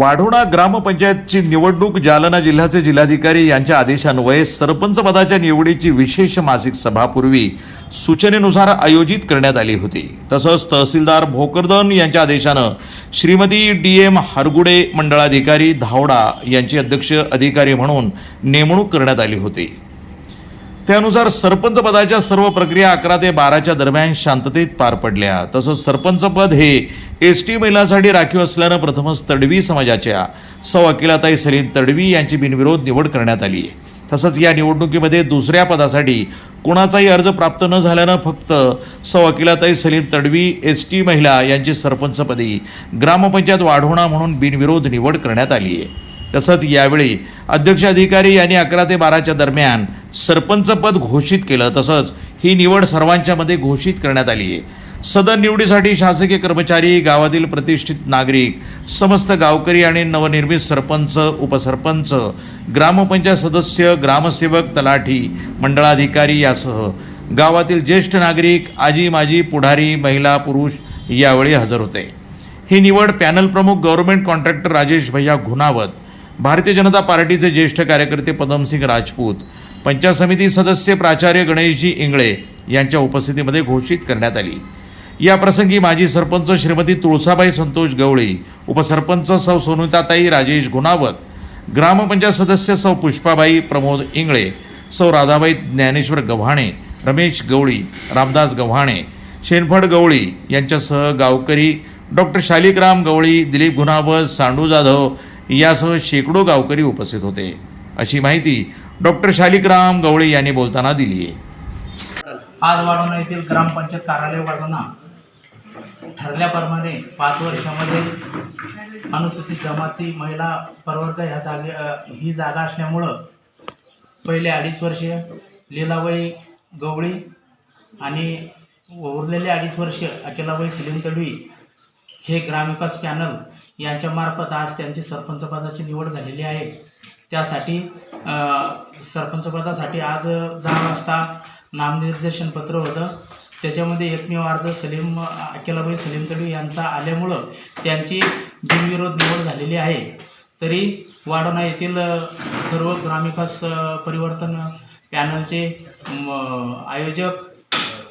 वाढोणा ग्रामपंचायतची निवडणूक जालना जिल्ह्याचे जिल्हाधिकारी यांच्या आदेशान्वये सरपंच पदाच्या निवडीची विशेष मासिक सभापूर्वी सूचनेनुसार आयोजित करण्यात आली होती। तसंच तहसीलदार भोकरदन यांच्या आदेशानं श्रीमती DM हरगुडे मंडळाधिकारी धावडा यांची अध्यक्ष अधिकारी म्हणून नेमणूक करण्यात आली होती। त्यानुसार सरपंच पदाच्या सर्व प्रक्रिया 11 ते 12च्या दरम्यान शांततेत पार पडल्या। तसंच सरपंच पद हे ST महिलांसाठी राखीव असल्यानं प्रथमच तडवी समाजाच्या सौ अकिलाताई सलीम तडवी यांची बिनविरोध निवड करण्यात आली आहे। तसंच या निवडणुकीमध्ये दुसऱ्या पदासाठी कोणाचाही अर्ज प्राप्त न झाल्यानं फक्त सौ अकिलाताई सलीम तडवी ST महिला यांची सरपंचपदी ग्रामपंचायत वाढोणा म्हणून बिनविरोध निवड करण्यात आली आहे। तसंच यावेळी अध्यक्ष अधिकारी यांनी 11 ते 12च्या दरम्यान सरपंच पद घोषित केलं। तसंच ही निवड सर्वांच्या मध्ये घोषित करण्यात आली आहे। सदर निवडीसाठी शासकीय कर्मचारी, गावातील प्रतिष्ठित नागरिक, समस्त गावकरी आणि नवनिर्मित सरपंच, उपसरपंच, ग्रामपंचायत सदस्य, ग्रामसेवक, तलाठी, मंडळाधिकारी यासह गावातील ज्येष्ठ नागरिक, आजी माजी, पुढारी, महिला, पुरुष यावेळी हजर होते। ही निवड पॅनल प्रमुख गव्हर्नमेंट कॉन्ट्रॅक्टर राजेश भैया घुनावत, भारतीय जनता पार्टीचे ज्येष्ठ कार्यकर्ते पदमसिंग राजपूत, पंचायत समिती सदस्य प्राचार्य गणेशजी इंगळे यांच्या उपस्थितीमध्ये घोषित करण्यात आली। या प्रसंगी माजी सरपंच श्रीमती तुळसाबाई संतोष गवळी, उपसरपंच सौ सोनुताताई राजेश घुनावत, ग्रामपंचायत सदस्य सौ पुष्पाबाई प्रमोद इंगळे, सौ राधाबाई ज्ञानेश्वर गव्हाणे, रमेश गवळी, रामदास गव्हाणे, शेनफड गवळी यांच्यासह गावकरी डॉक्टर शालिकराम गवळी, दिलीप घुनावत, सांडू जाधव यासह शेकडो गावकरी उपस्थित होते, अशी माहिती डॉक्टर शालिकराम गवळी यांनी बोलताना दिली आहे। आज वाढोणा येथील ग्रामपंचायत कार्यालय वाढोणा ठरल्याप्रमाणे 5 वर्षामध्ये अनुसूचित जमाती महिला प्रवर्ग ही जागा असल्यामुळं पहिले 2.5 वर्ष लीलाबाई गवळी आणि उरलेले 2.5 वर्ष अकिलाबाई सलीम तडवी हे ग्रामविकास पॅनल यांच्यामार्फत आज त्यांची सरपंच पदाची निवड झालेली आहे। त्यासाठी सरपंच पदासाठी आज 10 वाजता नामनिर्देशन पत्र होतं। त्याच्यामध्ये एकमेव अर्ज अकिलाबाई सलीम तडवी यांचा आल्यामुळं त्यांची बिनविरोध निवड झालेली आहे। तरी वाढोणा येथील सर्व ग्रामविकास परिवर्तन पॅनलचे आयोजक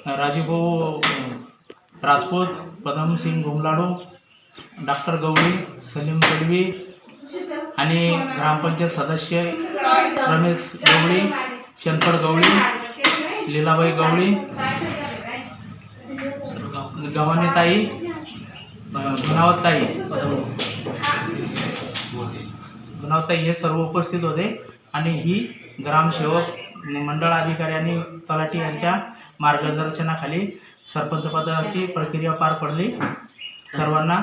राजूभाऊ राजपूत, पदमसिंग घुमलाडू, डॉक्टर गवळी, सलीम तडवी आणि ग्रामपंचायत सदस्य रमेश गवळी, शेनफड गवळी, लीलाबाई गवळी, गव्हाणेताई, गुणावताई हे सर्व उपस्थित होते आणि ही ग्रामसेवक, मंडळ अधिकारी आणि तलाठी यांच्या मार्गदर्शनाखाली सरपंच पदाची प्रक्रिया पार पडली। सर्वांना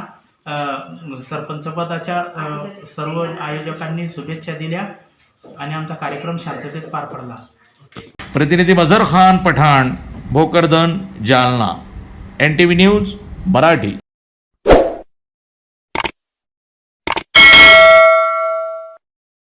सरपंच पदाच्या सर्व आयोजकांनी शुभेच्छा दिल्या आणि आमचा कार्यक्रम शांततेत पार पडला। प्रतिनिधी मजर खान पठाण, भोकरदन, जालना, NTV न्यूज मराठी।